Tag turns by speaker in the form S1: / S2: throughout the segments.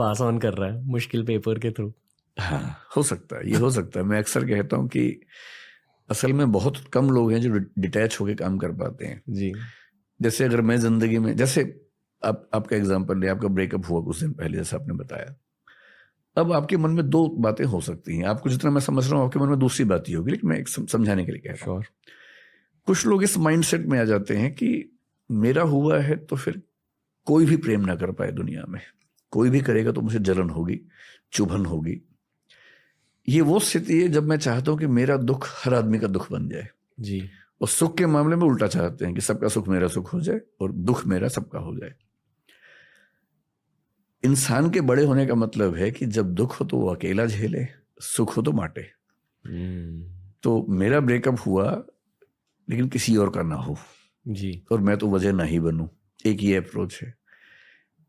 S1: Pass on कर रहा है मुश्किल पेपर के थ्रू।
S2: हाँ, हो सकता है, ये हो सकता है। मैं अक्सर कहता हूँ कि असल में बहुत कम लोग हैं जो डिटैच होके काम कर पाते हैं।
S1: जी।
S2: जैसे अगर मैं जिंदगी में, जैसे आपका एग्जांपल ले, आपका ब्रेकअप हुआ कुछ दिन पहले जैसा आपने बताया, अब आपके मन में दो बातें हो सकती हैं। आपको जितना मैं समझ रहा हूँ आपके मन में दूसरी बात ही होगी, लेकिन मैं एक समझाने के लिए कह रहा हूँ। कुछ लोग इस माइंडसेट में आ जाते हैं कि मेरा हुआ है तो फिर कोई भी प्रेम ना कर पाए दुनिया में, कोई भी करेगा तो मुझे जलन होगी, चुभन होगी। ये वो स्थिति है जब मैं चाहता हूं कि मेरा दुख हर आदमी का दुख बन जाए।
S1: जी।
S2: और सुख के मामले में उल्टा चाहते हैं कि सबका सुख मेरा सुख हो जाए और दुख मेरा सबका हो जाए। इंसान के बड़े होने का मतलब है कि जब दुख हो तो वो अकेला झेले, सुख हो तो बांटे। तो मेरा ब्रेकअप हुआ लेकिन किसी और का ना हो
S1: जी।
S2: और मैं तो वजह ना ही बनूं, एक ये अप्रोच है।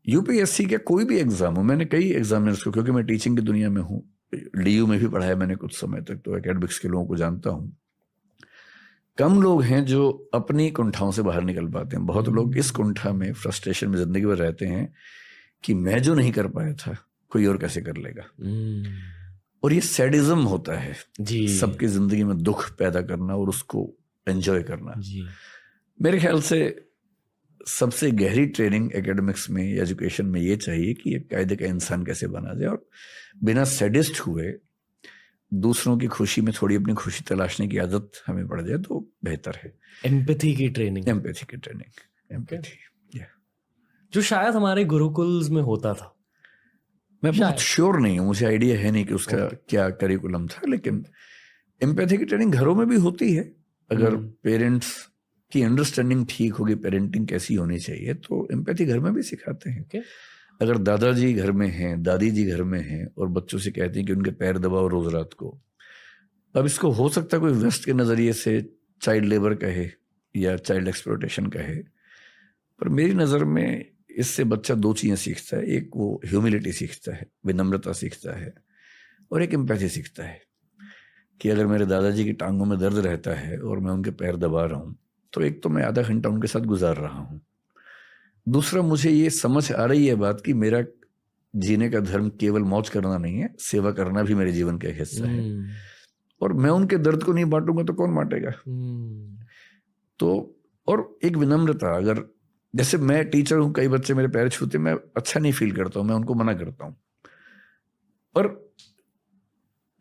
S2: यूपीएससी का कोई भी एग्जाम हो, मैंने कई एग्जामिनर्स को, क्योंकि मैं टीचिंग की दुनिया में हूं, डीयू में भी पढ़ाया मैंने कुछ समय तक, तो एकेडमिक्स के लोगों को जानता हूं। कम लोग हैं जो अपनी कुंठाओं से बाहर निकल पाते हैं। बहुत लोग इस कुंठा में, फ्रस्ट्रेशन में जिंदगी भर रहते हैं कि मैं जो नहीं कर पाया था कोई और कैसे कर लेगा। और ये सैडिज्म होता है
S1: जी।
S2: सबकी जिंदगी में दुख पैदा करना और उसको एंजॉय करना।
S1: जी।
S2: मेरे ख्याल से सबसे गहरी ट्रेनिंग एकेडमिक्स में, एजुकेशन में ये चाहिए कि एक कायदे का इंसान कैसे बना जाए और बिना सैडिस्ट हुए दूसरों की खुशी में थोड़ी अपनी खुशी तलाशने की आदत हमें पड़ जाए तो बेहतर है।
S1: एम्पैथी की ट्रेनिंग।
S2: एम्पैथी की ट्रेनिंग, एम्पैथी,
S1: जो शायद हमारे गुरुकुल्स में होता था।
S2: मैं बहुत श्योर नहीं हूँ, मुझे आइडिया है नहीं कि उसका क्या करिकुलम था, लेकिन एम्पैथी की ट्रेनिंग घरों में भी होती है। अगर पेरेंट्स की अंडरस्टैंडिंग ठीक होगी, पेरेंटिंग कैसी होनी चाहिए, तो एम्पैथी घर में भी सिखाते हैं। अगर दादाजी घर में हैं, दादी जी घर में हैं और बच्चों से कहते हैं कि उनके पैर दबाओ रोज रात को, अब इसको हो सकता है कोई वेस्ट के नजरिए से चाइल्ड लेबर कहे या चाइल्ड एक्सप्लॉयटेशन कहे, पर मेरी नजर में इससे बच्चा दो चीजें सीखता है। एक वो ह्यूमिलिटी सीखता है, विनम्रता सीखता है, और एक एम्पैथी सीखता है कि अगर मेरे दादाजी की टांगों में दर्द रहता है और मैं उनके पैर दबा रहा हूं, तो एक तो मैं आधा घंटा उनके साथ गुजार रहा हूं, दूसरा मुझे ये समझ आ रही है बात कि मेरा जीने का धर्म केवल मौज करना नहीं है, सेवा करना भी मेरे जीवन का एक हिस्सा है। और मैं उनके दर्द को नहीं बांटूंगा तो कौन बांटेगा। तो और एक विनम्रता, अगर जैसे मैं टीचर हूं, कई बच्चे मेरे पैर छूते, मैं अच्छा नहीं फील करता हूं, मैं उनको मना करता हूं, पर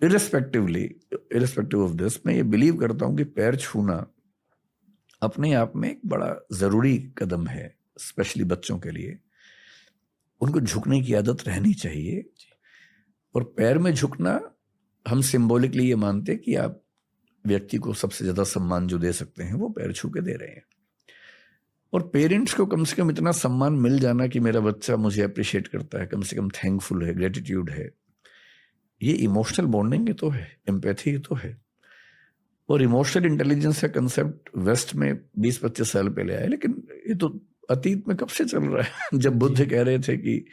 S2: इरेस्पेक्टिव ऑफ दिस मैं ये बिलीव करता हूं कि पैर छूना अपने आप में एक बड़ा जरूरी कदम है, स्पेशली बच्चों के लिए। उनको झुकने की आदत रहनी चाहिए, और पैर में झुकना हम सिंबॉलिकली ये मानते कि आप व्यक्ति को सबसे ज्यादा सम्मान जो दे सकते हैं वो पैर छू के दे रहे हैं। और पेरेंट्स को कम से कम इतना सम्मान मिल जाना कि मेरा बच्चा मुझे अप्रिशिएट करता है, कम से कम थैंकफुल है, ग्रेटिट्यूड है, ये इमोशनल बॉन्डिंग ही तो है, एम्पैथी ही तो है। और इमोशनल इंटेलिजेंस का कंसेप्ट वेस्ट में 20-25 साल पहले आया, लेकिन ये तो अतीत में कब से चल रहा है। जब बुद्ध कह रहे थे कि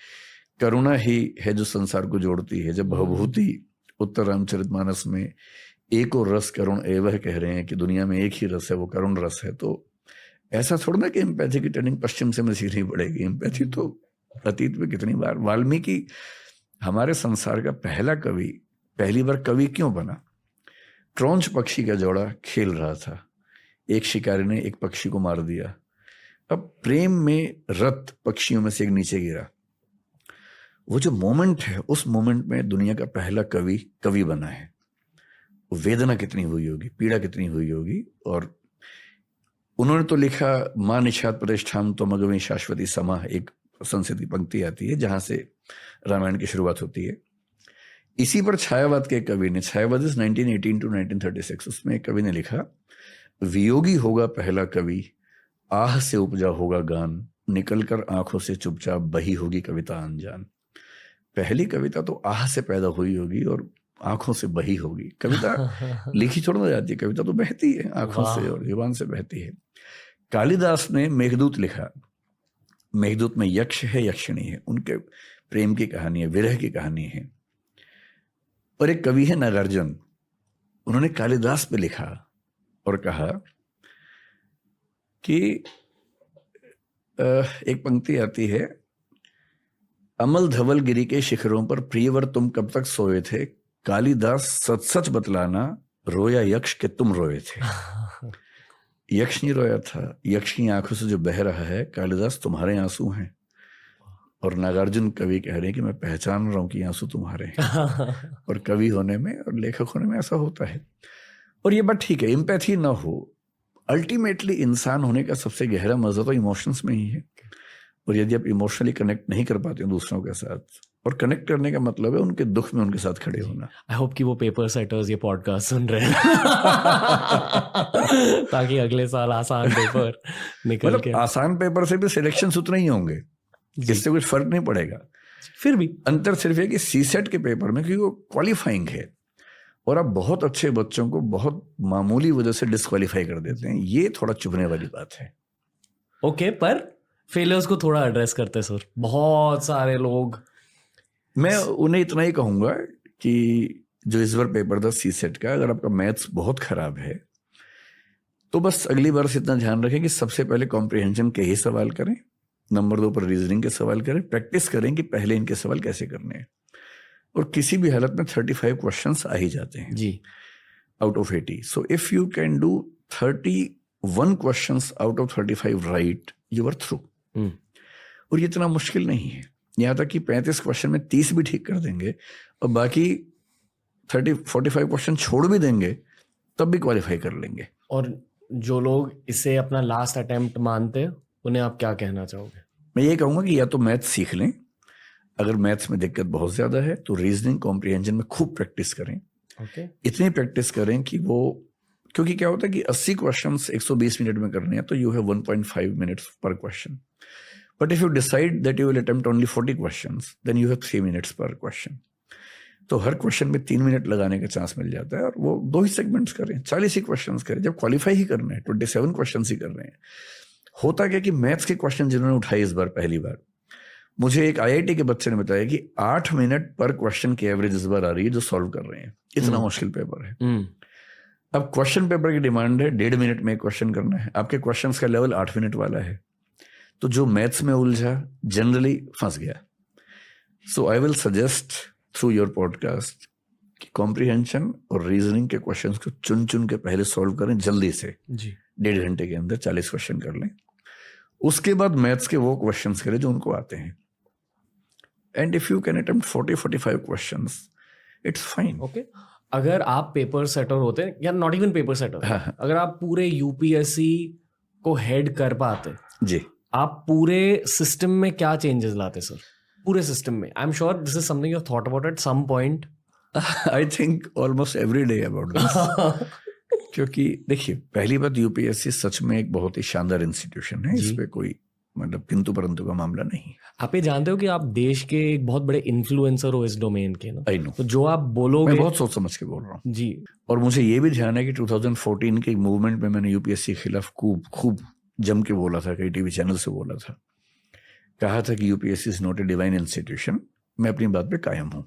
S2: करुणा ही है जो संसार को जोड़ती है, जब भवभूति उत्तर रामचरितमानस में एक और रस करुण एवह कह रहे हैं कि दुनिया में एक ही रस है, वो करुण रस है, तो ऐसा थोड़ा ना कि एम्पैथी की ट्रेनिंग पश्चिम से हमें सीखनी पड़ेगी। एम्पैथी तो अतीत में कितनी बार, वाल्मीकि हमारे संसार का पहला कवि, पहली बार कवि क्यों बना? क्रौंच पक्षी का जोड़ा खेल रहा था, एक शिकारी ने एक पक्षी को मार दिया, अब प्रेम में रत पक्षियों में से एक नीचे गिरा। वो जो मोमेंट है, उस मोमेंट में दुनिया का पहला कवि बना है। वेदना कितनी हुई होगी, पीड़ा कितनी हुई होगी। और उन्होंने तो लिखा, मां निषाद प्रतिष्ठाम तो मगवी शाश्वती समा, एक संस्कृत की पंक्ति आती है जहां से रामायण की शुरुआत होती है। इसी पर छायावाद के कवि ने, छायावाद 1918 to 1936, उसमें एक कवि ने लिखा, वियोगी होगा पहला कवि, आह से उपजा होगा गान, निकलकर आंखों से चुपचाप बही होगी कविता अनजान। पहली कविता तो आह से पैदा हुई होगी और आंखों से बही होगी। कविता लिखी थोड़ा ना जाती है, कविता तो बहती है आंखों से और जुबान से बहती है। कालिदास ने मेघदूत लिखा, मेघदूत में यक्ष है, यक्षिणी है, उनके प्रेम की कहानी है, विरह की कहानी है। और एक कवि है नागार्जुन, उन्होंने कालिदास पे लिखा और कहा कि एक पंक्ति आती है, अमल धवल गिरी के शिखरों पर प्रियवर तुम कब तक सोए थे, कालिदास सच सच बतलाना, रोया यक्ष के तुम रोए थे। यक्ष नहीं रोया था, यक्ष की आंखों से जो बह रहा है कालिदास तुम्हारे आंसू हैं। और नागार्जुन कवि कह रहे हैं कि मैं पहचान रहा हूं कि आंसू तुम्हारे हैं। और कवि होने में और लेखक होने में ऐसा होता है। और ये बात ठीक है, एम्पैथी ना हो, अल्टीमेटली इंसान होने का सबसे गहरा मजा तो इमोशंस में ही है। और यदि आप इमोशनली कनेक्ट नहीं कर पाते हैं दूसरों के साथ, और कनेक्ट करने का मतलब है उनके दुख में उनके साथ खड़े होना।
S1: आई होप कि वो पेपर सेटर्स ये पॉडकास्ट सुन रहे हैं ताकि अगले साल आसान पेपर निकल
S2: मतलब
S1: के।
S2: आसान पेपर से भी सिलेक्शन उतना ही होंगे, इससे कुछ फर्क नहीं पड़ेगा।
S1: फिर भी
S2: अंतर सिर्फ है कि सीसेट के पेपर में, क्योंकि वो क्वालिफाइंग है और आप बहुत अच्छे बच्चों को बहुत मामूली वजह से डिस्क्वालीफाई कर देते हैं, ये थोड़ा चुभने वाली बात है।
S1: ओके, पर फेलियर्स को थोड़ा एड्रेस करते सर। बहुत सारे लोग,
S2: मैं उन्हें इतना ही कहूंगा कि जो इस बार पेपर था सीसेट का, अगर आपका मैथ्स बहुत खराब है तो बस अगली बार से इतना ध्यान रखें कि सबसे पहले कॉम्प्रिहेंशन के ही सवाल करें, नंबर 2 पर रीजनिंग के सवाल करें, प्रैक्टिस करें कि पहले इनके सवाल कैसे करने हैं। और किसी भी हालत में 35 क्वेश्चंस आ ही जाते हैं
S1: जी,
S2: out of 80। So if you can do 31 questions out of 35 right, you are through. और ये इतना मुश्किल नहीं है। यहाँ तक कि 35 क्वेश्चन में 30 भी ठीक कर देंगे और बाकी 45 क्वेश्चन छोड़ भी देंगे, तब भी क्वालिफाई कर लेंगे।
S1: और जो लोग इसे अपना लास्ट अटेम्प्ट मानते हैं उन्हें आप क्या कहना चाहोगे?
S2: मैं ये कहूंगा कि या तो मैथ्स सीख लें, अगर मैथ्स में दिक्कत बहुत ज्यादा है तो रीजनिंग कॉम्प्रिहेंशन में खूब प्रैक्टिस करें।
S1: ओके,
S2: इतनी प्रैक्टिस करें कि वो, क्योंकि क्या होता है कि 80 क्वेश्चंस 120 मिनट में करने हैं तो you have 1.5 minutes per question. But if you decide that you will attempt only 40 questions, then you have 3 minutes per question. तो हर क्वेश्चन में 3 मिनट लगाने का चांस मिल जाता है। और वो 2 ही सेगमेंट्स करें, 40 ही क्वेश्चंस करें। जब क्वालिफाई ही करना है 27 क्वेश्चन ही कर रहे हैं। होता क्या कि मैथ्स के क्वेश्चन जिन्होंने उठाए इस बार पहली बार, मुझे एक IIT के बच्चे ने बताया कि 8 मिनट पर क्वेश्चन की एवरेज इस बार आ रही है जो सॉल्व कर रहे हैं। इतना मुश्किल पेपर है। अब क्वेश्चन पेपर की डिमांड है 1.5 मिनट में एक क्वेश्चन करना है, आपके क्वेश्चंस का लेवल 8 मिनट वाला है। तो जो मैथ्स में उलझा जनरली फंस गया। So I will suggest through your podcast कि कॉम्प्रिहेंशन और रीजनिंग के क्वेश्चंस को चुन चुन के पहले सॉल्व करें जल्दी से जी। 1.5 घंटे के अंदर 40 क्वेश्चन कर लें। उसके बाद मैथ्स के वो क्वेश्चंस करें जो उनको आते हैं। And if you can attempt 40-45 questions, it's fine.
S1: Okay, अगर आप पेपर सेटर होते हैं या नॉट इवन पेपर सेटर, अगर आप पूरे UPSC को हेड कर पाते
S2: जी,
S1: आप पूरे सिस्टम में क्या चेंजेस लाते सर? पूरे सिस्टम में। I am sure this is something you thought about at some point.
S2: I think almost every day about this. क्योंकि देखिए, पहली बात, UPSC सच में एक बहुत ही शानदार इंस्टीट्यूशन है। इस पे कोई मतलब किंतु परंतु का मामला नहीं।
S1: आप ये जानते हो कि आप देश के एक बहुत बड़े इन्फ्लुएंसर हो इस डोमेन के ना।
S2: I know.
S1: तो जो आप बोलोगे,
S2: मैं बहुत सोच समझ के बोल रहा हूँ
S1: जी।
S2: और मुझे ये भी ध्यान है कि 2014 के मूवमेंट में मैंने UPSC के खिलाफ खूब जम के बोला था, कई TV चैनल से बोला था, कहा था कि UPSC is not a divine institution. मैं अपनी बात पे कायम हूँ,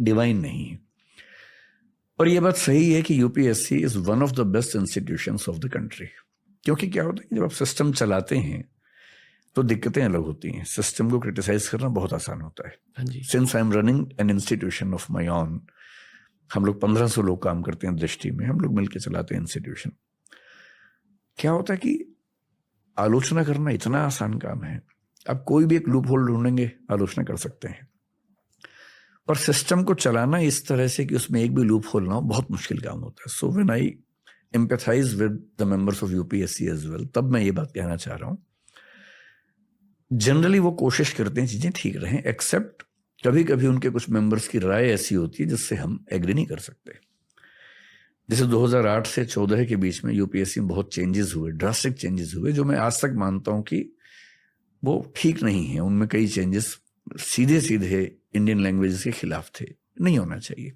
S2: डिवाइन नहीं है। और ये बात सही है कि UPSC is one of the best institutions of the country. क्योंकि क्या होता है, जब आप सिस्टम चलाते हैं तो दिक्कतें अलग होती हैं। सिस्टम को क्रिटिसाइज करना बहुत आसान होता है। Since I am running an institution of my own, हम लोग 1500 लोग काम करते हैं दृष्टि में, हम लोग मिलकर चलाते हैं इंस्टीट्यूशन। क्या होता है कि आलोचना करना इतना आसान काम है, आप कोई भी एक लूप होल ढूंढेंगे, आलोचना कर सकते हैं। पर सिस्टम को चलाना इस तरह से कि उसमें एक भी लूप होल ना हो, बहुत मुश्किल काम होता है। So when I empathise with the members of UPSC as well, तब मैं ये बात कहना चाह रहा हूं, जनरली वो कोशिश करते हैं चीजें ठीक रहें, एक्सेप्ट कभी कभी उनके कुछ मेंबर्स की राय ऐसी होती है जिससे हम एग्री नहीं कर सकते। जैसे 2008 से 14 के बीच में UPSC में बहुत चेंजेस हुए, ड्रास्टिक चेंजेस हुए, जो मैं आज तक मानता हूं कि वो ठीक नहीं है। उनमें कई चेंजेस सीधे इंडियन लैंग्वेजेस के खिलाफ थे, नहीं होना चाहिए।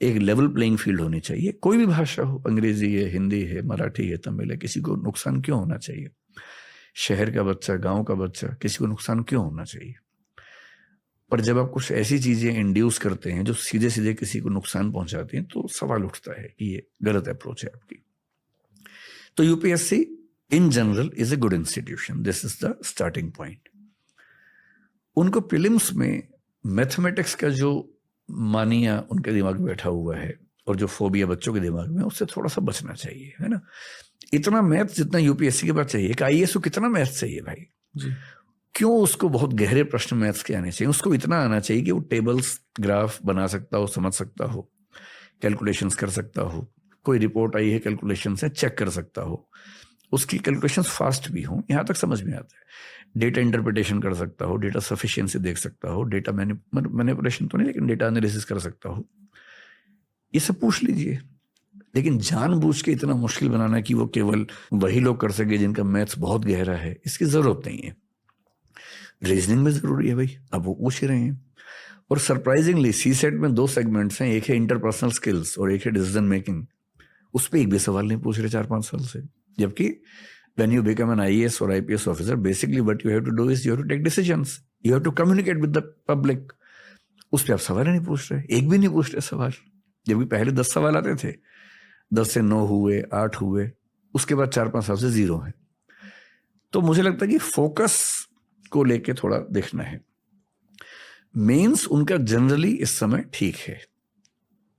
S2: एक लेवल प्लेइंग फील्ड होनी चाहिए, कोई भी भाषा हो, अंग्रेजी है, हिंदी है, मराठी है, तमिल है, किसी को नुकसान क्यों होना चाहिए? शहर का बच्चा, गांव का बच्चा, किसी को नुकसान क्यों होना चाहिए? पर जब आप कुछ ऐसी चीजें इंड्यूस करते हैं जो सीधे सीधे किसी को नुकसान पहुंचाती हैं, तो सवाल उठता है कि ये गलत अप्रोच है आपकी। तो UPSC in general is a good institution, this is the starting point. उनको प्रीलिम्स में मैथमेटिक्स का जो मानिया उनके दिमाग में बैठा हुआ है और जो फोबिया बच्चों के दिमाग में, उससे थोड़ा सा बचना चाहिए, है ना। इतना मैथ जितना यूपीएससी के पास चाहिए, एक आईएएस को कितना मैथ चाहिए भाई
S1: जी।
S2: क्यों उसको बहुत गहरे प्रश्न मैथ्स के आने चाहिए? उसको इतना आना चाहिए कि वो टेबल्स ग्राफ बना सकता हो, समझ सकता हो, कैलकुलेशंस कर सकता हो, कोई रिपोर्ट आई है कैलकुलेशन से चेक कर सकता हो, उसकी कैलकुलेशंस फास्ट भी हों, यहाँ तक समझ में आता है। डेटा इंटरप्रिटेशन कर सकता हो, डेटा सफिशिएंसी देख सकता हो, डेटा मैनिपुलेशन तो नहीं लेकिन डेटा एनालिसिस कर सकता हो, ये सब पूछ लीजिए। लेकिन जानबूझ के इतना मुश्किल बनाना कि वो केवल वही लोग कर सके जिनका मैथ्स बहुत गहरा है, इसकी जरूरत नहीं है। रीजनिंग में जरूरी है भाई, अब वो पूछ ही रहे हैं। और सरप्राइजिंगली सीसेट में 2 सेगमेंट्स हैं, एक है इंटरपर्सनल स्किल्स और एक है डिसीजन मेकिंग। उस पर एक भी सवाल नहीं पूछ रहे 4-5 साल से, जबकि when you become an IAS or IPS officer, basically what you have to do is you have to take decisions, you have to communicate with the public. उस पर आप सवाल ही नहीं पूछ रहे, एक भी नहीं पूछ रहे सवाल, जबकि पहले 10 सवाल आते थे, 10 से 9 हुए, 8 हुए, उसके बाद 4-5 साल से 0 है। तो मुझे लगता है कि फोकस को लेके थोड़ा देखना है। मेंस उनका जनरली इस समय ठीक है,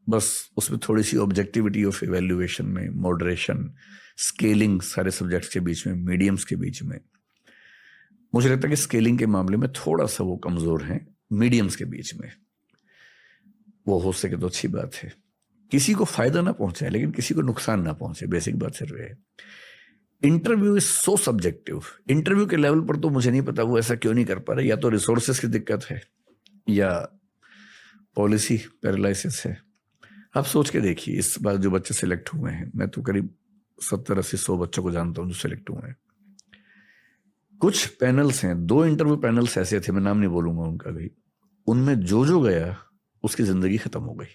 S2: बस उसमें थोड़ी सी ऑब्जेक्टिविटी ऑफ इवैल्यूएशन में, मॉडरेशन, स्केलिंग सारे सब्जेक्ट्स के बीच में, मीडियम्स के बीच में, मुझे लगता है कि स्केलिंग के मामले में थोड़ा सा वो कमजोर हैं। मीडियम्स के बीच में वो हो सके तो अच्छी बात है, किसी को फायदा ना पहुंचे लेकिन किसी को नुकसान ना पहुंचे, बेसिक बात सिर्फ है। Interview is so subjective, interview के लेवल पर तो मुझे नहीं पता वो ऐसा क्यों नहीं कर पा रहे, या तो रिसोर्सेस की दिक्कत है या पॉलिसी पैरालिसिस है। आप सोच के देखिए, इस बार जो बच्चे सिलेक्ट हुए हैं, मैं तो करीब 70-80-100 बच्चों को जानता हूं जो सिलेक्ट हुए हैं। कुछ पैनल्स हैं, 2 इंटरव्यू पैनल्स ऐसे थे, मैं नाम नहीं बोलूंगा उनका भी, उनमें जो गया उसकी जिंदगी खत्म हो गई,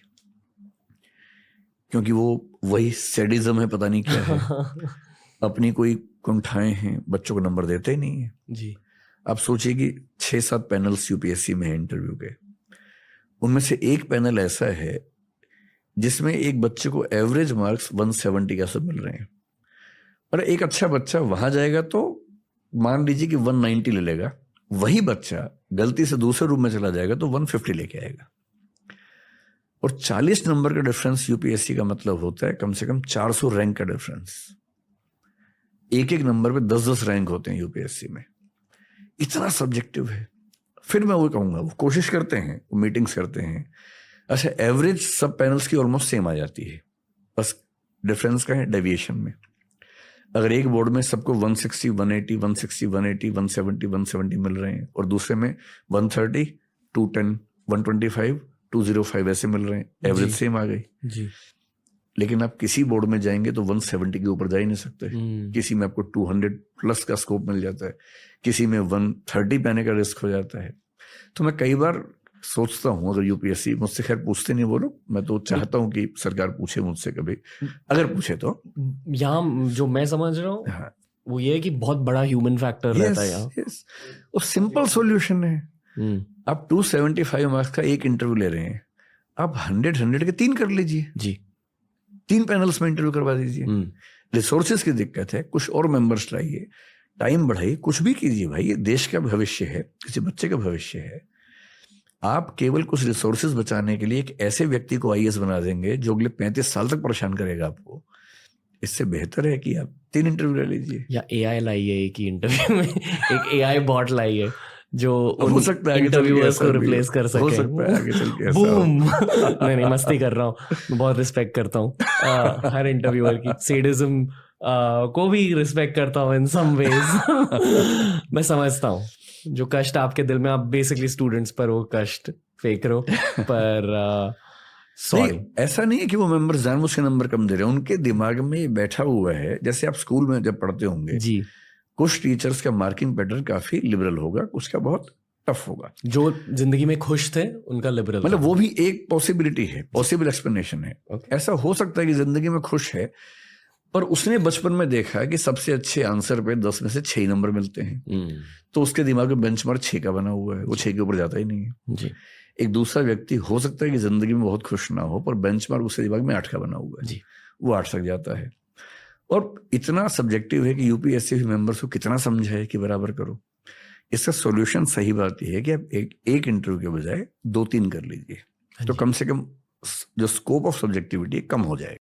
S2: क्योंकि वो वही सैडिज्म है, पता नहीं क्या है, अपनी कोई कुंठाएं हैं, बच्चों को नंबर देते ही नहीं है
S1: जी।
S2: आप सोचिए कि 6-7 पैनल्स यूपीएससी में है इंटरव्यू के, उनमें से एक पैनल ऐसा है जिसमें एक बच्चे को एवरेज मार्क्स 170 का सब मिल रहे हैं, और एक अच्छा बच्चा वहां जाएगा तो मान लीजिए कि 190 ले लेगा, वही बच्चा गलती से दूसरे रूम में चला जाएगा तो 150 लेके आएगा। और 40 नंबर का डिफरेंस यूपीएससी का मतलब होता है कम से कम 400 रैंक का डिफरेंस। एक नंबर पे 10-10 रैंक होते हैं यूपीएससी में, इतना सब्जेक्टिव है। फिर मैं वो कहूंगा, वो कोशिश करते हैं, वो मीटिंग्स करते हैं, अच्छा एवरेज सब पैनल्स की ऑलमोस्ट सेम आ जाती है, बस डिफरेंस का है डेविएशन में। अगर एक बोर्ड में सबको 160, 180, 160, 180, 170, 170 मिल रहे हैं और दूसरे में 130, 210, 125, 205 ऐसे मिल रहे हैं, एवरेज सेम आ गई
S1: जी।
S2: लेकिन आप किसी बोर्ड में जाएंगे तो 170 के ऊपर जा ही नहीं सकते। किसी में आपको 200 प्लस का स्कोप मिल जाता है, किसी में 130 पाने का रिस्क हो जाता है। तो मैं कई बार सोचता हूं, अगर यूपीएससी मुझसे, खैर पूछते नहीं वो लोग, मैं तो चाहता हूं कि सरकार पूछे मुझसे कभी, अगर पूछे तो।
S1: यहाँ जो मैं समझ रहा हूँ
S2: हाँ,
S1: वो ये है कि बहुत बड़ा ह्यूमन फैक्टर रहता है यहाँ।
S2: वो सिंपल सॉल्यूशन है। आप 275 मार्क्स का एक इंटरव्यू ले रहे हैं, आप 100 के 3 कर लीजिए
S1: जी,
S2: 3 पैनल्स में इंटरव्यू करवा दीजिए। रिसोर्सेज की दिक्कत है, कुछ और मेंबर्स लाइए, टाइम बढ़ाइए, कुछ भी कीजिए भाई, ये देश का भविष्य है, किसी बच्चे का भविष्य है। आप केवल कुछ रिसोर्सेज बचाने के लिए एक ऐसे व्यक्ति को आईएएस बना देंगे जो अगले 35 साल तक परेशान करेगा आपको। इससे बेहतर है कि आप 3 इंटरव्यू ले लीजिए, या
S1: एआई लाइए एक ही इंटरव्यू में, एक एआई बॉट लाइए जो
S2: हो सकता है
S1: इंटरव्यूअर्स को रिप्लेस कर सके।
S2: हो सकता है आगे चल के ऐसा
S1: बूम। नहीं मस्ती कर रहा हूँ, मैं बहुत रिस्पेक्ट करता हूँ हर इंटरव्यूअर की, सेडिज्म को भी रिस्पेक्ट करता हूँ इन सम वेज। मैं समझता हूँ जो कष्ट आपके दिल में, आप बेसिकली स्टूडेंट्स पर वो कष्ट फेंक रहे हो, पर
S2: नहीं, ऐसा नहीं है कि वो मेंबर जानबूझ के नंबर कम दे रहे हैं, उनके दिमाग में बैठा हुआ है। जैसे आप स्कूल में जब पढ़ते होंगे
S1: जी,
S2: कुछ टीचर्स का मार्किंग पैटर्न काफी लिबरल होगा, कुछ का बहुत टफ होगा।
S1: जो जिंदगी में खुश थे उनका लिबरल,
S2: मतलब वो भी एक पॉसिबिलिटी है, पॉसिबल एक्सप्लेनेशन है। ऐसा हो सकता है कि जिंदगी में खुश है पर उसने बचपन में देखा कि सबसे अच्छे आंसर पे 10 में से 6 नंबर मिलते हैं, तो उसके दिमाग में बेंचमार्क 6 का बना हुआ है, वो 6 के ऊपर जाता ही नहीं है
S1: जी।
S2: एक दूसरा व्यक्ति हो सकता है कि जिंदगी में बहुत खुश ना हो पर बेंचमार्क उसके दिमाग में 8 का बना हुआ है जी, वो 8 तक जाता है। और इतना सब्जेक्टिव है कि यूपीएससी मेंबर्स को कितना समझाए कि बराबर करो। इसका सॉल्यूशन सही बात यह है कि आप एक इंटरव्यू के बजाय 2-3 कर लीजिए, तो कम से कम जो स्कोप ऑफ सब्जेक्टिविटी कम हो जाएगा।